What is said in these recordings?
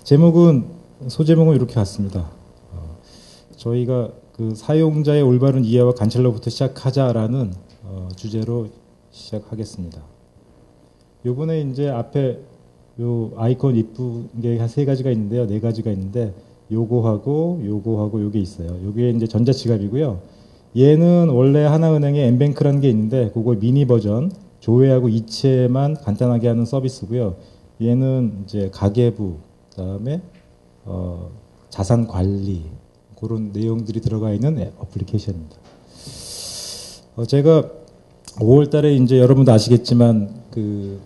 소제목은 이렇게 갔습니다. 저희가 그 사용자의 올바른 이해와 관찰로부터 시작하자라는 주제로 시작하겠습니다. 요번에 이제 앞에 요 아이콘 이쁜 게 한 3가지가 있는데요. 4가지가 있는데 요거하고 요게 있어요. 요게 이제 전자지갑이고요. 얘는 원래 하나은행에 엠뱅크라는 게 있는데 그거 미니 버전 조회하고 이체만 간단하게 하는 서비스고요. 얘는 이제 가계부 그다음에 자산 관리 그런 내용들이 들어가 있는 어플리케이션입니다. 제가 5월달에 이제 여러분도 아시겠지만 그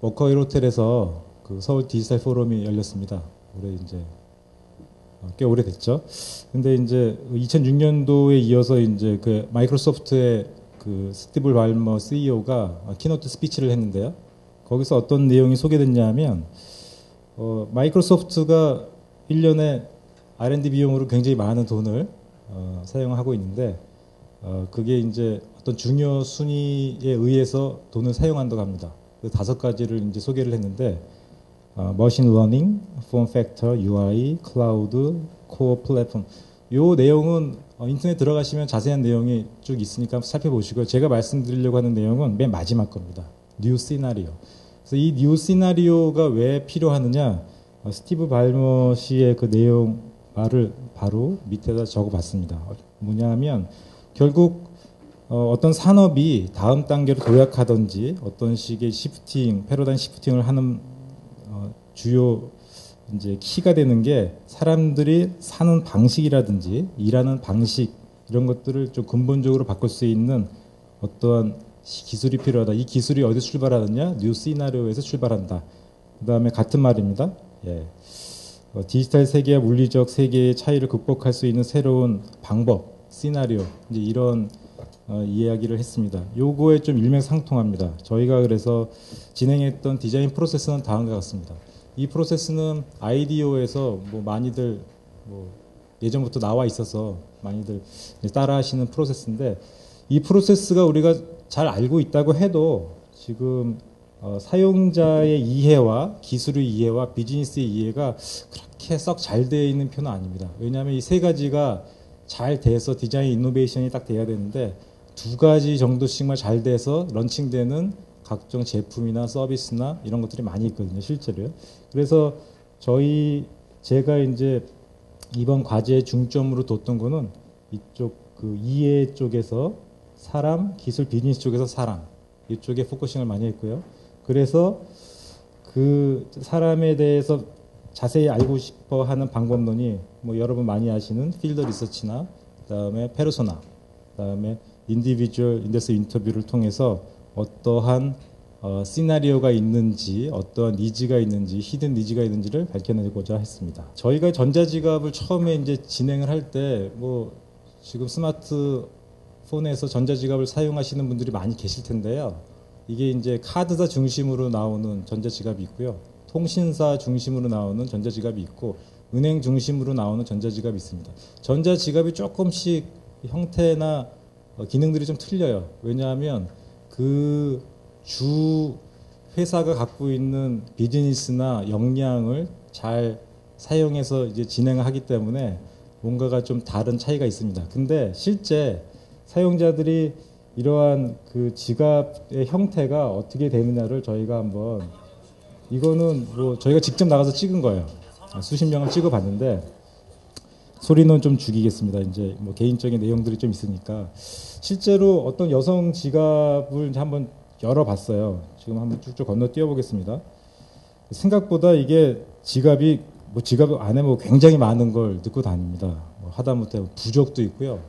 워커힐 호텔에서 그 서울 디지털 포럼이 열렸습니다. 올해 이제 꽤 오래됐죠. 근데 이제 2006년도에 이어서 이제 그 마이크로소프트의 그 스티브 발머 CEO가 키노트 스피치를 했는데요. 거기서 어떤 내용이 소개됐냐면 마이크로소프트가 1년에 R&D 비용으로 굉장히 많은 돈을 사용하고 있는데 그게 이제 어떤 중요 순위에 의해서 돈을 사용한다고 합니다. 그 5가지를 이제 소개를 했는데 머신 러닝, 폼 팩터, UI, 클라우드, 코어 플랫폼. 요 내용은 인터넷 들어가시면 자세한 내용이 쭉 있으니까 살펴보시고요. 제가 말씀드리려고 하는 내용은 맨 마지막 겁니다. 뉴 시나리오. 그래서 이 뉴 시나리오가 왜 필요하느냐? 스티브 발머 씨의 그 내용 말을 바로 밑에다 적어봤습니다. 뭐냐면 결국 어떤 산업이 다음 단계로 도약하든지 어떤 식의 시프팅, 패러다임 시프팅을 하는 주요 이제 키가 되는 게 사람들이 사는 방식이라든지 일하는 방식 이런 것들을 좀 근본적으로 바꿀 수 있는 어떠한 기술이 필요하다. 이 기술이 어디서 출발하느냐? 뉴 시나리오에서 출발한다. 그 다음에 같은 말입니다. 예. 디지털 세계와 물리적 세계의 차이를 극복할 수 있는 새로운 방법, 시나리오 이제 이런 이야기를 했습니다. 요거에 좀 일맥상통합니다. 저희가 그래서 진행했던 디자인 프로세스는 다음과 같습니다. 이 프로세스는 아이디어에서 뭐 많이들 뭐 예전부터 나와 있어서 많이들 따라하시는 프로세스인데 이 프로세스가 우리가 잘 알고 있다고 해도 지금 사용자의 이해와 기술의 이해와 비즈니스의 이해가 그렇게 썩 잘 되어 있는 편은 아닙니다. 왜냐하면 이 3가지가 잘 돼서 디자인 이노베이션이 딱 돼야 되는데 2가지 정도씩만 잘 돼서 런칭되는 각종 제품이나 서비스나 이런 것들이 많이 있거든요, 실제로요. 그래서 제가 이제 이번 과제의 중점으로 뒀던 거는 이쪽 그 이해 쪽에서 사람, 기술, 비즈니스 쪽에서 사람 이쪽에 포커싱을 많이 했고요. 그래서 그 사람에 대해서 자세히 알고 싶어 하는 방법론이 뭐 여러분 많이 아시는 필드 리서치나 그다음에 페르소나, 그다음에 인디비주얼 인덱스 인터뷰를 통해서 어떠한 시나리오가 있는지, 어떠한 니즈가 있는지, 히든 니즈가 있는지를 밝혀내고자 했습니다. 저희가 전자지갑을 처음에 이제 진행을 할 때 뭐 지금 스마트폰에서 전자지갑을 사용하시는 분들이 많이 계실 텐데요. 이게 이제 카드사 중심으로 나오는 전자지갑이 있고요. 통신사 중심으로 나오는 전자지갑이 있고 은행 중심으로 나오는 전자지갑이 있습니다. 전자지갑이 조금씩 형태나 기능들이 좀 틀려요. 왜냐하면 그 주 회사가 갖고 있는 비즈니스나 역량을 잘 사용해서 이제 진행을 하기 때문에 뭔가가 좀 다른 차이가 있습니다. 근데 실제 사용자들이 이러한 그 지갑의 형태가 어떻게 되느냐를 저희가 한번 이거는 뭐 저희가 직접 나가서 찍은 거예요. 수십 명을 찍어봤는데 소리는 좀 죽이겠습니다. 이제 뭐 개인적인 내용들이 좀 있으니까 실제로 어떤 여성 지갑을 이제 한번 열어봤어요. 지금 한번 쭉쭉 건너뛰어 보겠습니다. 생각보다 이게 지갑이 뭐 지갑 안에 뭐 굉장히 많은 걸 넣고 다닙니다. 뭐 하다못해 부적도 있고요.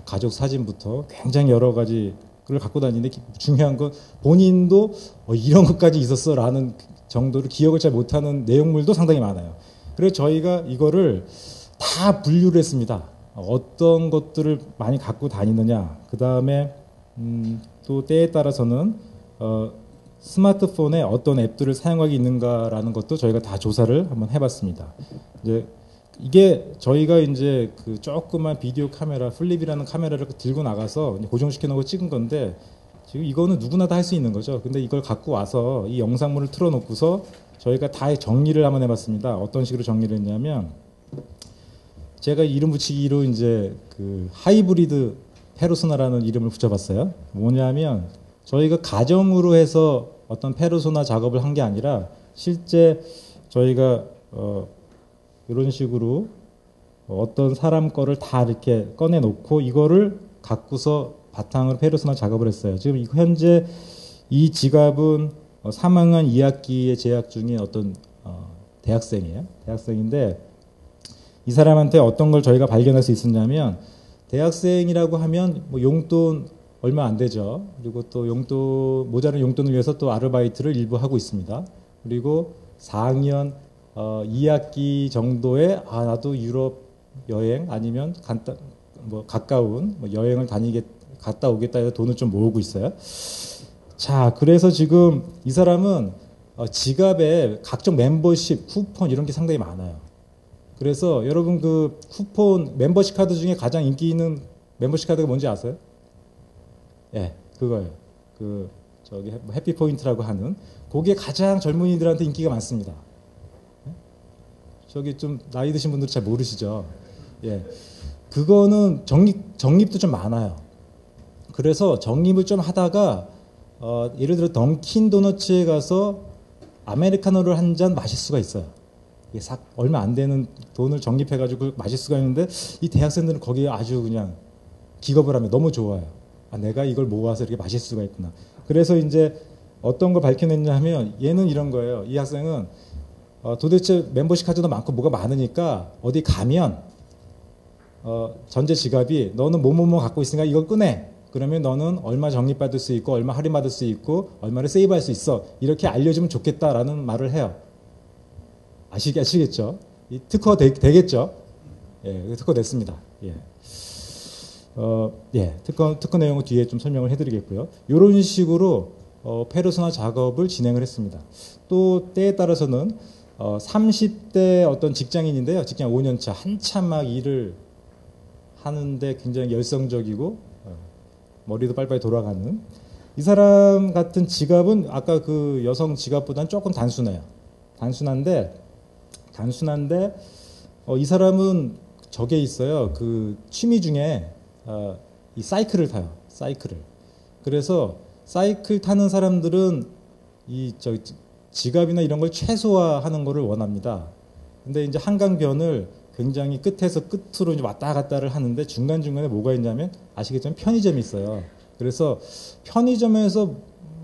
가족 사진부터 굉장히 여러 가지 걸 갖고 다니는데 중요한 건 본인도 이런 것까지 있었어라는 정도로 기억을 잘 못하는 내용물도 상당히 많아요. 그래서 저희가 이거를 다 분류를 했습니다. 어떤 것들을 많이 갖고 다니느냐. 그 다음에 또 때에 따라서는 스마트폰에 어떤 앱들을 사용하고 있는가라는 것도 저희가 다 조사를 한번 해봤습니다. 이제 이게 저희가 이제 그 조그만 비디오 카메라, 플립이라는 카메라를 들고 나가서 고정시켜 놓고 찍은 건데 지금 이거는 누구나 다 할 수 있는 거죠. 근데 이걸 갖고 와서 이 영상물을 틀어놓고서 저희가 다 정리를 한번 해봤습니다. 어떤 식으로 정리를 했냐면 제가 이름 붙이기로 이제 그 하이브리드 페르소나라는 이름을 붙여봤어요. 뭐냐면 저희가 가정으로 해서 어떤 페르소나 작업을 한 게 아니라 실제 저희가 이런 식으로 어떤 사람 거를 다 이렇게 꺼내놓고 이거를 갖고서 바탕으로 페르소나 작업을 했어요. 지금 현재 이 지갑은 3학년 2학기에 재학 중인 어떤 대학생이에요. 대학생인데 이 사람한테 어떤 걸 저희가 발견할 수 있었냐면 대학생이라고 하면 뭐 용돈 얼마 안 되죠. 그리고 또 용돈 모자른 용돈을 위해서 또 아르바이트를 일부 하고 있습니다. 그리고 4학년 2학기 정도에 나도 유럽 여행 아니면 가까운 여행을 갔다 오겠다 해서 돈을 좀 모으고 있어요. 자, 그래서 지금 이 사람은 지갑에 각종 멤버십, 쿠폰 이런 게 상당히 많아요. 그래서 여러분 그 쿠폰 멤버십 카드 중에 가장 인기 있는 멤버십 카드가 뭔지 아세요? 예, 그거예요. 저기 해피 포인트라고 하는 그게 가장 젊은이들한테 인기가 많습니다. 저기 좀 나이 드신 분들 잘 모르시죠? 예, 그거는 적립도 좀 많아요. 그래서 적립을 좀 하다가 예를 들어 던킨 도너츠에 가서 아메리카노를 한 잔 마실 수가 있어요. 이게 얼마 안 되는 돈을 적립해가지고 마실 수가 있는데 이 대학생들은 거기에 아주 그냥 기겁을 하면 너무 좋아요. 내가 이걸 모아서 이렇게 마실 수가 있구나. 그래서 이제 어떤 걸 밝혀냈냐 하면 얘는 이런 거예요. 이 학생은 도대체 멤버십 카드도 많고 뭐가 많으니까 어디 가면 전제 지갑이 너는 뭐뭐뭐 갖고 있으니까 이걸 꺼내. 그러면 너는 얼마 적립받을 수 있고 얼마 할인받을 수 있고 얼마를 세이브할 수 있어. 이렇게 알려주면 좋겠다라는 말을 해요. 아시겠죠? 이 특허 되겠죠? 예, 특허 됐습니다. 예. 특허 내용은 뒤에 좀 설명을 해드리겠고요. 이런 식으로 페르소나 작업을 진행을 했습니다. 또 때에 따라서는 30대 어떤 직장인인데요. 직장 5년차 한참 막 일을 하는데 굉장히 열성적이고 머리도 빨리빨리 돌아가는 이 사람 같은 지갑은 아까 그 여성 지갑보다는 조금 단순해요. 단순한데 이 사람은 저게 있어요. 그 취미 중에 이 사이클을 타요. 사이클을. 그래서 사이클 타는 사람들은 지갑이나 이런 걸 최소화하는 것을 원합니다. 근데 이제 한강변을 굉장히 끝에서 끝으로 이제 왔다 갔다를 하는데 중간중간에 뭐가 있냐면 아시겠지만 편의점이 있어요. 그래서 편의점에서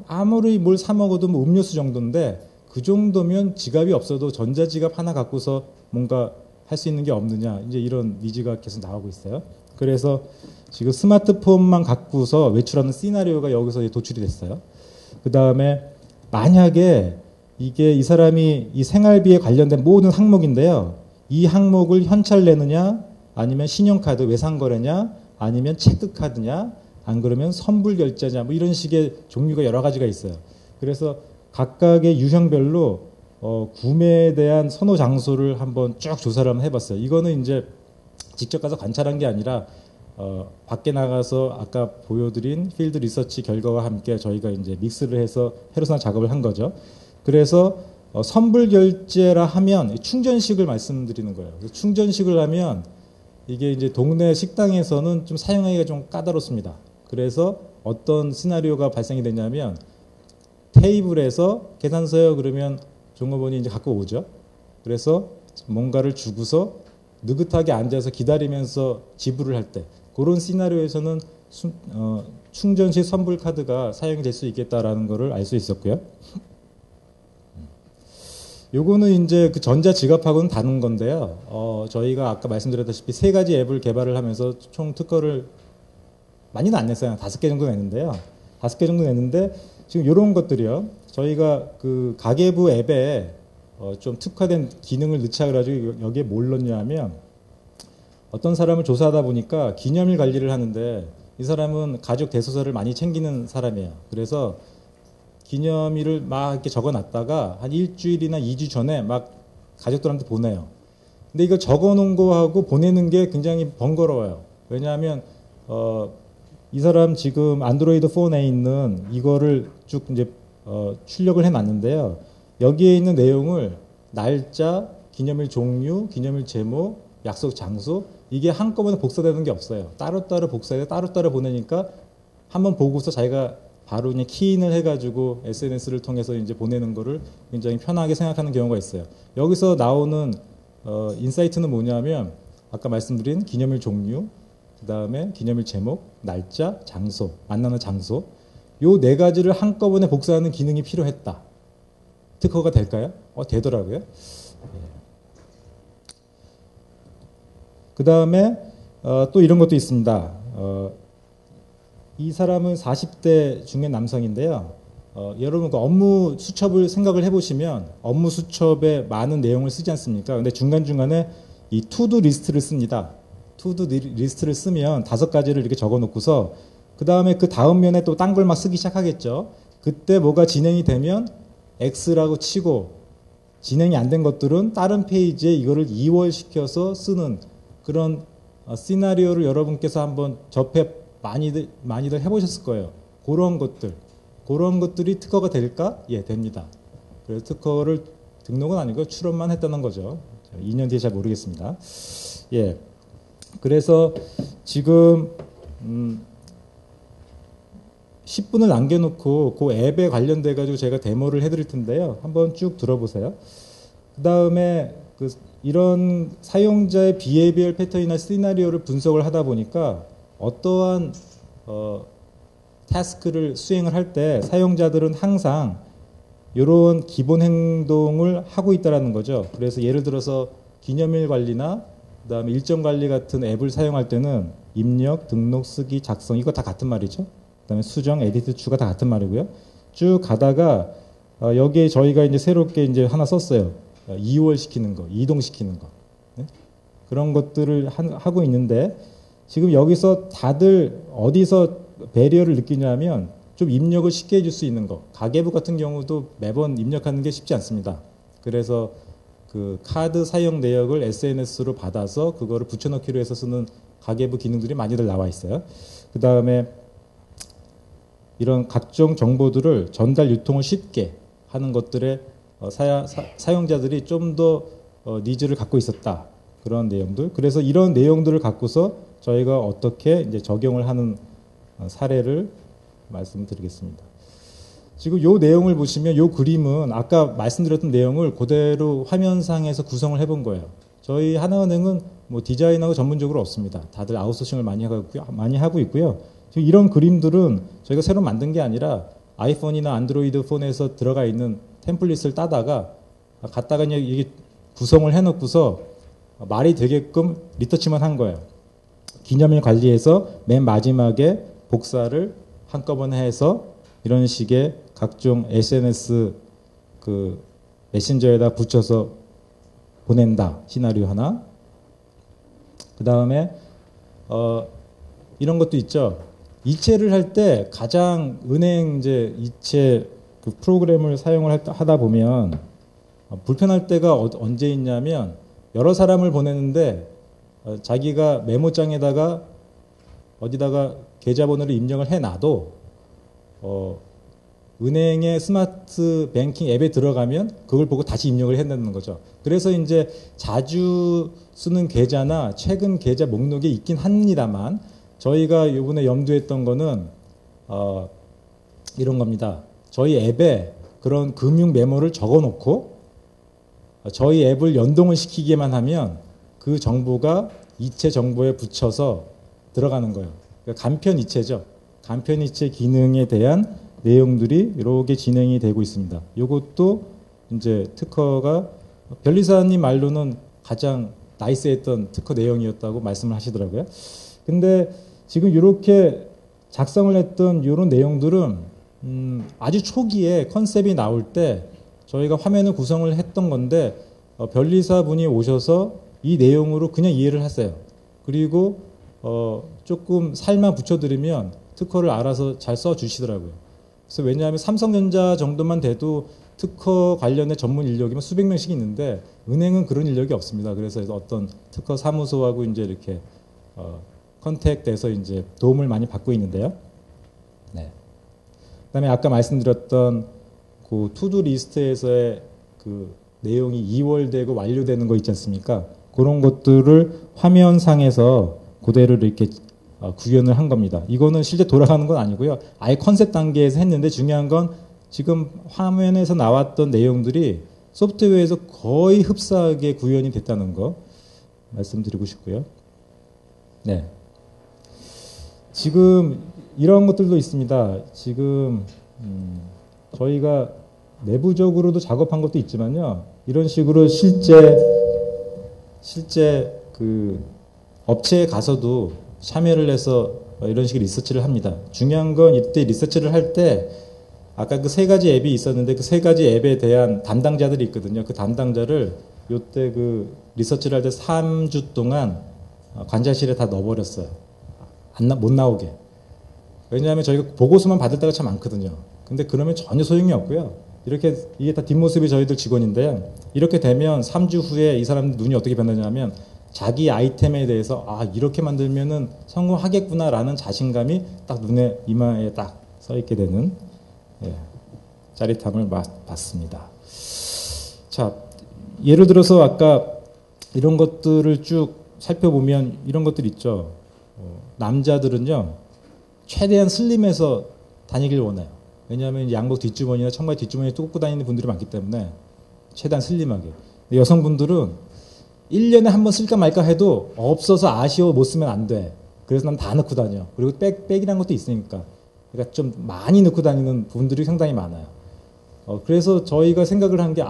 아무리 뭘 사 먹어도 뭐 음료수 정도인데 그 정도면 지갑이 없어도 전자지갑 하나 갖고서 뭔가 할 수 있는 게 없느냐 이제 이런 니즈가 계속 나오고 있어요. 그래서 지금 스마트폰만 갖고서 외출하는 시나리오가 여기서 도출이 됐어요. 그 다음에 만약에 이게 이 사람이 이 생활비에 관련된 모든 항목인데요. 이 항목을 현찰 내느냐 아니면 신용카드 외상거래냐 아니면 체크카드냐 안 그러면 선불결제냐 뭐 이런 식의 종류가 여러 가지가 있어요. 그래서 각각의 유형별로 구매에 대한 선호 장소를 한번 쭉 조사를 한번 해봤어요. 이거는 이제 직접 가서 관찰한 게 아니라 밖에 나가서 아까 보여드린 필드 리서치 결과와 함께 저희가 이제 믹스를 해서 페르소나 작업을 한 거죠. 그래서 선불 결제라 하면 충전식을 말씀드리는 거예요. 충전식을 하면 이게 이제 동네 식당에서는 좀 사용하기가 좀 까다롭습니다. 그래서 어떤 시나리오가 발생이 되냐면 테이블에서 계산서요 그러면 종업원이 이제 갖고 오죠. 그래서 뭔가를 주고서 느긋하게 앉아서 기다리면서 지불을 할 때 그런 시나리오에서는 충전식 선불 카드가 사용이 될 수 있겠다라는 것을 알 수 있었고요. 요거는 이제 그 전자 지갑하고는 다른 건데요. 저희가 아까 말씀드렸다시피 3가지 앱을 개발을 하면서 총 특허를 많이는 안 냈어요. 5개 정도 냈는데요. 5개 정도 냈는데 지금 이런 것들이요. 저희가 그 가계부 앱에 좀 특화된 기능을 넣자 그래가지고 여기에 뭘 넣냐면 어떤 사람을 조사하다 보니까 기념일 관리를 하는데 이 사람은 가족 대소서를 많이 챙기는 사람이에요. 그래서 기념일을 막 이렇게 적어놨다가 한 일주일이나 2주 전에 막 가족들한테 보내요. 근데 이거 적어놓은 거하고 보내는 게 굉장히 번거로워요. 왜냐하면 이 사람 지금 안드로이드 폰에 있는 이거를 쭉 이제 출력을 해놨는데요. 여기에 있는 내용을 날짜, 기념일 종류, 기념일 제목, 약속 장소 이게 한꺼번에 복사되는 게 없어요. 따로따로 복사해서 따로따로 보내니까 한번 보고서 자기가 바로 그냥 키인을 해가지고 SNS를 통해서 이제 보내는 거를 굉장히 편하게 생각하는 경우가 있어요. 여기서 나오는 인사이트는 뭐냐면 아까 말씀드린 기념일 종류, 그 다음에 기념일 제목, 날짜, 장소, 만나는 장소 요 네 가지를 한꺼번에 복사하는 기능이 필요했다. 특허가 될까요? 되더라고요. 그 다음에 또 이런 것도 있습니다. 이 사람은 40대 중년 남성인데요. 여러분 그 업무 수첩을 생각을 해보시면 업무 수첩에 많은 내용을 쓰지 않습니까? 근데 중간중간에 이 투두 리스트를 씁니다. 투두 리스트를 쓰면 5가지를 이렇게 적어 놓고서 그 다음에 그 다음 면에 또 딴 걸 막 쓰기 시작하겠죠. 그때 뭐가 진행이 되면 X라고 치고 진행이 안 된 것들은 다른 페이지에 이거를 이월시켜서 쓰는 그런 시나리오를 여러분께서 한번 접해 많이들 해보셨을 거예요. 그런 것들이 특허가 될까? 예, 됩니다. 그래서 특허를 등록은 아니고 출원만 했다는 거죠. 2년 뒤에 잘 모르겠습니다. 예, 그래서 지금 10분을 남겨놓고 그 앱에 관련돼 가지고 제가 데모를 해드릴 텐데요. 한번 쭉 들어보세요. 그 다음에 이런 사용자의 비헤비얼 패턴이나 시나리오를 분석을 하다 보니까 어떠한 태스크를 수행을 할 때 사용자들은 항상 이런 기본 행동을 하고 있다는 거죠. 그래서 예를 들어서 기념일 관리나 그다음에 일정 관리 같은 앱을 사용할 때는 입력, 등록, 쓰기, 작성 이거 다 같은 말이죠. 그다음에 수정, 에디트, 추가 다 같은 말이고요. 쭉 가다가 여기에 저희가 이제 새롭게 이제 하나 썼어요. 이월시키는 거, 이동시키는 거. 네? 그런 것들을 하고 있는데 지금 여기서 다들 어디서 배리어를 느끼냐면 좀 입력을 쉽게 해줄 수 있는 거. 가계부 같은 경우도 매번 입력하는 게 쉽지 않습니다. 그래서 그 카드 사용 내역을 SNS로 받아서 그거를 붙여넣기로 해서 쓰는 가계부 기능들이 많이들 나와 있어요. 그 다음에 이런 각종 정보들을 전달 유통을 쉽게 하는 것들에 사용자들이 좀 더 니즈를 갖고 있었다. 그런 내용들. 그래서 이런 내용들을 갖고서 저희가 어떻게 이제 적용을 하는 사례를 말씀드리겠습니다. 지금 요 내용을 보시면 요 그림은 아까 말씀드렸던 내용을 그대로 화면상에서 구성을 해본 거예요. 저희 하나은행은 뭐 디자인하고 전문적으로 없습니다. 다들 아웃소싱을 많이 하고 있고요. 지금 이런 그림들은 저희가 새로 만든 게 아니라 아이폰이나 안드로이드 폰에서 들어가 있는 템플릿을 따다가 갖다가 이게 구성을 해놓고서 말이 되게끔 리터치만 한 거예요. 기념일 관리해서 맨 마지막에 복사를 한꺼번에 해서 이런 식의 각종 SNS 그 메신저에다 붙여서 보낸다. 시나리오 하나. 그 다음에 이런 것도 있죠. 이체를 할 때 가장 은행 이제 이체 그 프로그램을 사용을 하다 보면 불편할 때가 언제 있냐면 여러 사람을 보내는데 자기가 메모장에다가 어디다가 계좌번호를 입력을 해놔도 은행의 스마트 뱅킹 앱에 들어가면 그걸 보고 다시 입력을 해야 된다는 거죠. 그래서 이제 자주 쓰는 계좌나 최근 계좌 목록에 있긴 합니다만 저희가 이번에 염두했던 거는 이런 겁니다. 저희 앱에 그런 금융 메모를 적어놓고 저희 앱을 연동을 시키기만 하면 그 정보가 이체 정보에 붙여서 들어가는 거예요. 그러니까 간편 이체죠. 간편 이체 기능에 대한 내용들이 이렇게 진행이 되고 있습니다. 이것도 이제 특허가 변리사님 말로는 가장 나이스했던 특허 내용이었다고 말씀을 하시더라고요. 근데 지금 이렇게 작성을 했던 이런 내용들은 아주 초기에 컨셉이 나올 때 저희가 화면을 구성을 했던 건데 변리사 분이 오셔서 이 내용으로 그냥 이해를 했어요. 그리고 조금 살만 붙여드리면 특허를 알아서 잘 써주시더라고요. 그래서 왜냐하면 삼성전자 정도만 돼도 특허 관련의 전문 인력이면 수백 명씩 있는데 은행은 그런 인력이 없습니다. 그래서 어떤 특허 사무소하고 이제 이렇게 컨택돼서 이제 도움을 많이 받고 있는데요. 네. 그다음에 아까 말씀드렸던 그 투두 리스트에서의 그 내용이 이월되고 완료되는 거 있지 않습니까? 그런 것들을 화면상에서 그대로 이렇게 구현을 한 겁니다. 이거는 실제 돌아가는 건 아니고요. 아예 컨셉 단계에서 했는데 중요한 건 지금 화면에서 나왔던 내용들이 소프트웨어에서 거의 흡사하게 구현이 됐다는 거 말씀드리고 싶고요. 네. 지금 이런 것들도 있습니다. 지금 저희가 내부적으로도 작업한 것도 있지만요. 이런 식으로 실제 그 업체에 가서도 참여를 해서 이런 식의 리서치를 합니다. 중요한 건 이때 리서치를 할 때 아까 그 세 가지 앱이 있었는데 그 세 가지 앱에 대한 담당자들이 있거든요. 그 담당자를 이때 그 리서치를 할 때 3주 동안 관찰실에 다 넣어버렸어요. 못 나오게. 왜냐하면 저희가 보고서만 받을 때가 참 많거든요. 근데 그러면 전혀 소용이 없고요. 이게 다 뒷모습이 저희들 직원인데 이렇게 되면 3주 후에 이 사람들 눈이 어떻게 변하냐면 자기 아이템에 대해서 이렇게 만들면은 성공하겠구나라는 자신감이 딱 눈에 이마에 딱 서 있게 되는 짜릿함을 받습니다. 자, 예를 들어서 아까 이런 것들을 쭉 살펴보면 이런 것들 있죠. 남자들은요 최대한 슬림해서 다니길 원해요. 왜냐하면 양복 뒷주머니나 청바지 뒷주머니에 꽂고 다니는 분들이 많기 때문에 최대한 슬림하게. 여성분들은 1년에 한 번 쓸까 말까 해도 없어서 아쉬워 못 쓰면 안 돼. 그래서 난 다 넣고 다녀. 그리고 백이라는 것도 있으니까. 그러니까 좀 많이 넣고 다니는 분들이 상당히 많아요. 그래서 저희가 생각을 한 게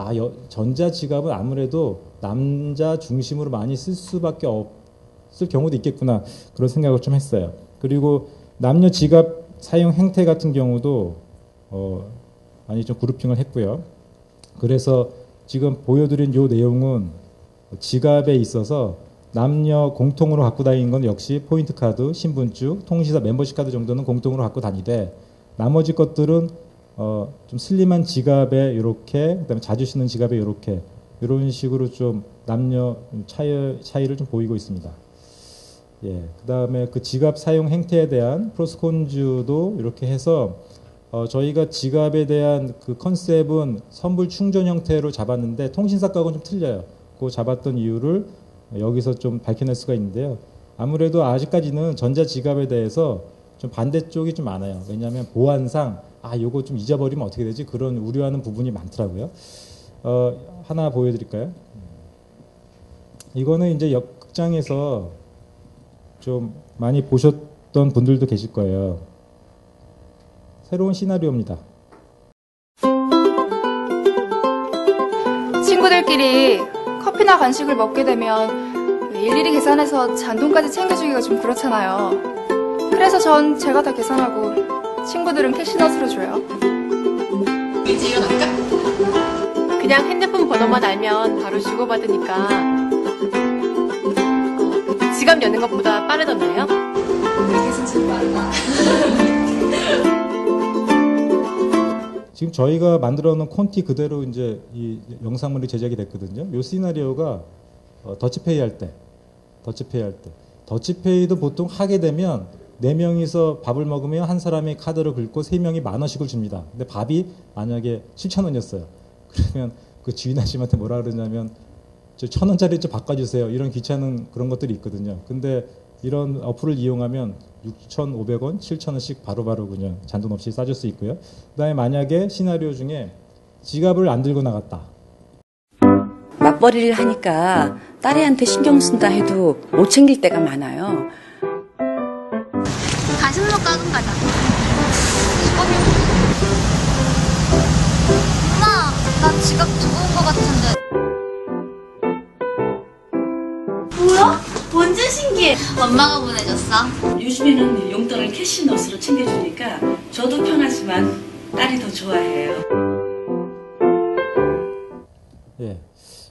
전자지갑은 아무래도 남자 중심으로 많이 쓸 수밖에 없을 경우도 있겠구나. 그런 생각을 좀 했어요. 그리고 남녀 지갑 사용 행태 같은 경우도 많이 좀 그룹핑을 했고요. 그래서 지금 보여드린 이 내용은 지갑에 있어서 남녀 공통으로 갖고 다니는 건 역시 포인트 카드, 신분증, 통신사 멤버십 카드 정도는 공통으로 갖고 다니되 나머지 것들은 좀 슬림한 지갑에 이렇게, 그다음에 자주 쓰는 지갑에 이렇게 이런 식으로 좀 남녀 차이를 좀 보이고 있습니다. 예, 그다음에 그 지갑 사용 행태에 대한 프로스콘주도 이렇게 해서 저희가 지갑에 대한 그 컨셉은 선불 충전 형태로 잡았는데 통신사과는 좀 틀려요. 그 잡았던 이유를 여기서 좀 밝혀낼 수가 있는데요. 아무래도 아직까지는 전자지갑에 대해서 좀 반대쪽이 좀 많아요. 왜냐하면 보안상 요거 좀 잊어버리면 어떻게 되지? 그런 우려하는 부분이 많더라고요. 하나 보여드릴까요? 이거는 이제 극장에서 좀 많이 보셨던 분들도 계실 거예요. 새로운 시나리오입니다. 친구들끼리 커피나 간식을 먹게 되면 일일이 계산해서 잔돈까지 챙겨주기가 좀 그렇잖아요. 그래서 전 제가 다 계산하고 친구들은 캐시넛으로 줘요. 이제 일어날까? 그냥 핸드폰 번호만 알면 바로 주고받으니까 지갑 여는 것보다 빠르던데요? 우리 계산 제일 빠르다. 지금 저희가 만들어 놓은 콘티 그대로 이제 이 영상물이 제작이 됐거든요. 이 시나리오가 더치페이 할 때, 더치페이도 보통 하게 되면 4명이서 밥을 먹으면 한 사람이 카드를 긁고 3명이 10,000원씩을 줍니다. 근데 밥이 만약에 7,000원이었어요. 그러면 그 주인 아줌마한테 뭐라 그러냐면 저 1,000원짜리 좀 바꿔주세요. 이런 귀찮은 그런 것들이 있거든요. 근데 이런 어플을 이용하면 6,500원, 7,000원씩 바로바로 그냥 잔돈 없이 싸줄 수 있고요. 그 다음에 만약에 시나리오 중에 지갑을 안 들고 나갔다. 맞벌이를 하니까 딸애한테 신경 쓴다 해도 못 챙길 때가 많아요. 간식로 가끔 가자. 엄마, 나 지갑 두고 온 거 같은데. 뭐야? 완전 신기해. 엄마가 보내줬어. 요즘에는 용돈을 캐시넛으로 챙겨주니까 저도 편하지만 딸이 더 좋아해요. 예,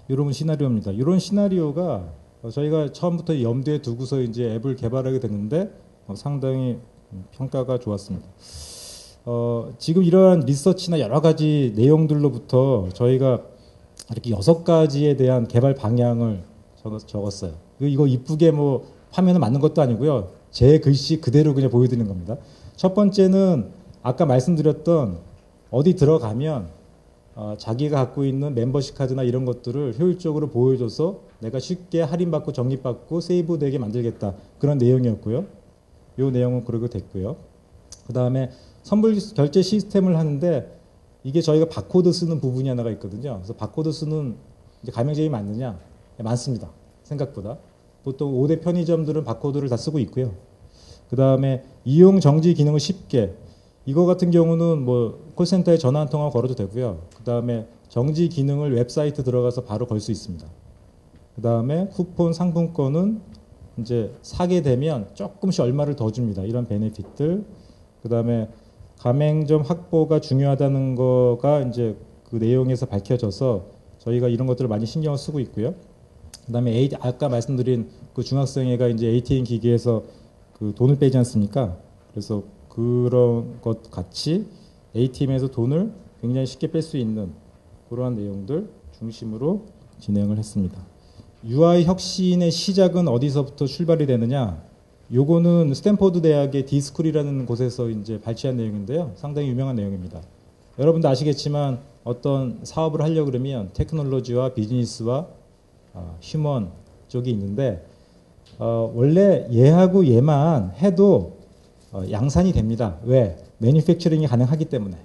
이런 시나리오입니다. 이런 시나리오가 저희가 처음부터 염두에 두고서 이제 앱을 개발하게 됐는데 상당히 평가가 좋았습니다. 지금 이러한 리서치나 여러 가지 내용들로부터 저희가 이렇게 6가지에 대한 개발 방향을 적었어요. 이거 이쁘게 뭐 화면에 맞는 것도 아니고요. 제 글씨 그대로 그냥 보여드리는 겁니다. 첫 번째는 아까 말씀드렸던 어디 들어가면 자기가 갖고 있는 멤버십 카드나 이런 것들을 효율적으로 보여줘서 내가 쉽게 할인받고 적립받고 세이브되게 만들겠다. 그런 내용이었고요. 이 내용은 그렇게 됐고요. 그 다음에 선불 결제 시스템을 하는데 이게 저희가 바코드 쓰는 부분이 하나가 있거든요. 그래서 바코드 쓰는 이제 가맹점이 많느냐? 네, 많습니다. 생각보다. 보통 5대 편의점들은 바코드를 다 쓰고 있고요. 그 다음에 이용 정지 기능을 쉽게, 이거 같은 경우는 뭐 콜센터에 전화 한 통화 걸어도 되고요. 그 다음에 정지 기능을 웹사이트 들어가서 바로 걸 수 있습니다. 그 다음에 쿠폰 상품권은 이제 사게 되면 조금씩 얼마를 더 줍니다. 이런 베네핏들. 그 다음에 가맹점 확보가 중요하다는 거가 이제 그 내용에서 밝혀져서 저희가 이런 것들을 많이 신경을 쓰고 있고요. 그 다음에 아까 말씀드린 그 중학생회가 이제 ATM 기기에서 그 돈을 빼지 않습니까? 그래서 그런 것 같이 ATM에서 돈을 굉장히 쉽게 뺄 수 있는 그러한 내용들 중심으로 진행을 했습니다. UI 혁신의 시작은 어디서부터 출발이 되느냐? 요거는 스탠포드 대학의 디스쿨이라는 곳에서 이제 발췌한 내용인데요. 상당히 유명한 내용입니다. 여러분도 아시겠지만 어떤 사업을 하려고 그러면 테크놀로지와 비즈니스와 휴먼 쪽이 있는데 원래 얘하고 얘만 해도 양산이 됩니다. 왜? 매니팩처링이 가능하기 때문에.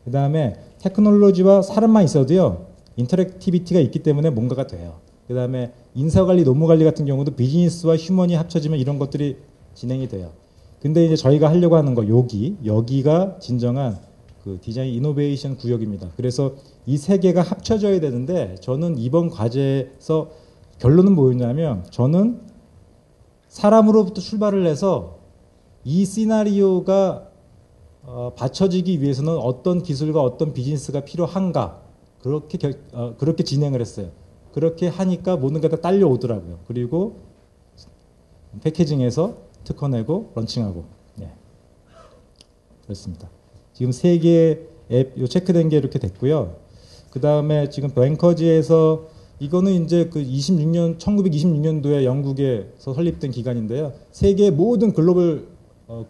그 다음에 테크놀로지와 사람만 있어도요. 인터랙티비티가 있기 때문에 뭔가가 돼요. 그 다음에 인사관리, 노무관리 같은 경우도 비즈니스와 휴먼이 합쳐지면 이런 것들이 진행이 돼요. 근데 이제 저희가 하려고 하는 거 여기가 진정한 그 디자인 이노베이션 구역입니다. 그래서 이 세 개가 합쳐져야 되는데 저는 이번 과제에서 결론은 뭐였냐면 저는 사람으로부터 출발을 해서 이 시나리오가 받쳐지기 위해서는 어떤 기술과 어떤 비즈니스가 필요한가 그렇게 진행을 했어요. 그렇게 하니까 모든 게 다 딸려오더라고요. 그리고 패키징해서 특허내고 런칭하고 그렇습니다. 지금 세 개의 앱 체크된 게 이렇게 됐고요. 그 다음에 지금 뱅커즈에서 이거는 이제 그 1926년도에 영국에서 설립된 기관인데요. 세계 모든 글로벌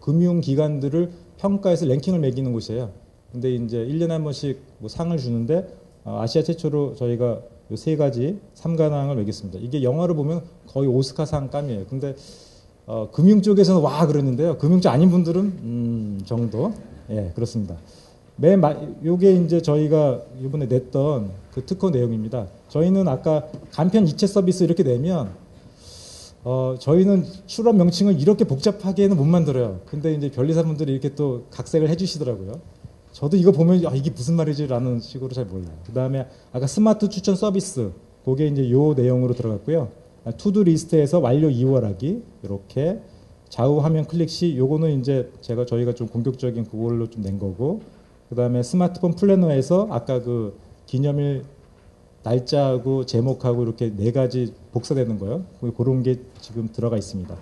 금융 기관들을 평가해서 랭킹을 매기는 곳이에요. 근데 이제 1년에 한 번씩 뭐 상을 주는데 아시아 최초로 저희가 이 세 가지 3관왕을 매겼습니다. 이게 영화로 보면 거의 오스카상 감이에요. 근데 금융 쪽에서는 와 그러는데요. 금융 쪽 아닌 분들은 정도. 예, 그렇습니다. 요게 이제 저희가 이번에 냈던 그 특허 내용입니다. 저희는 아까 간편 이체 서비스 이렇게 내면 저희는 출원 명칭을 이렇게 복잡하게는 못 만들어요. 근데 이제 변리사분들이 이렇게 또 각색을 해주시더라고요. 저도 이거 보면 이게 무슨 말이지라는 식으로 잘 몰라요. 그 다음에 아까 스마트 추천 서비스 그게 이제 요 내용으로 들어갔고요. 투두 리스트에서 완료 이월하기 이렇게 좌우 화면 클릭 시 요거는 이제 저희가 좀 공격적인 그걸로 좀 낸 거고 그 다음에 스마트폰 플래너에서 아까 그 기념일 날짜하고 제목하고 이렇게 네 가지 복사되는 거요. 그런 게 지금 들어가 있습니다.